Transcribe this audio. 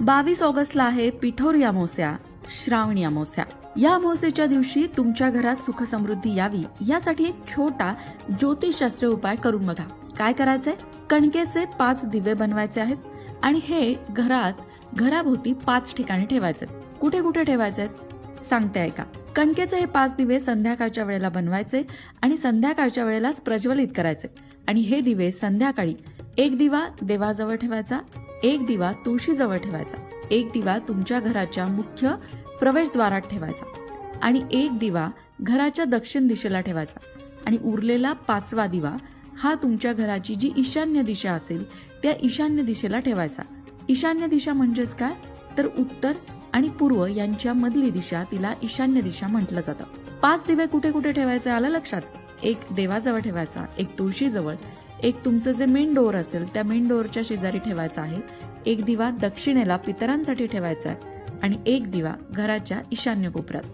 22 ऑगस्टला आहे पिठोरी अमावस्या, श्रावणी अमावस्या. या अमावस्येच्या दिवशी तुमच्या घरात सुख समृद्धी यावी यासाठी एक छोटा ज्योतिषशास्त्रीय उपाय करून बघा. काय करायचंय? कणकेचे 5 दिवे बनवायचे आहेत आणि हे घराभोवती 5 ठिकाणी ठेवायचे. कुठे कुठे ठेवायचे सांगते ऐका. कणकेचे हे 5 दिवे संध्याकाळच्या वेळेला बनवायचे आणि संध्याकाळच्या वेळेलाच प्रज्वलित करायचे. आणि हे दिवे संध्याकाळी एक दिवा देवाजवळ ठेवायचा, एक दिवा तुळशीजवळ ठेवायचा, एक दिवा तुमच्या घराच्या मुख्य प्रवेशद्वारात ठेवायचा आणि एक दिवा घराच्या दक्षिण दिशेला ठेवायचा. आणि उरलेला 5वा दिवा हा तुमच्या घराची जी ईशान्य दिशा असेल त्या ईशान्य दिशेला ठेवायचा. ईशान्य दिशा म्हणजेच काय? तर उत्तर आणि पूर्व यांच्या मधली दिशा, तिला ईशान्य दिशा म्हटलं जातं. 5 दिवे कुठे कुठे ठेवायचे आलं लक्षात? एक देवाजवळ ठेवायचा, एक तुळशीजवळ, एक तुमचं जे मेन डोअर असेल त्या मेन डोअरच्या शेजारी ठेवायचा आहे, एक दिवा दक्षिणेला पितरांसाठी ठेवायचा आहे आणि एक दिवा घराच्या ईशान्य कोपऱ्यात.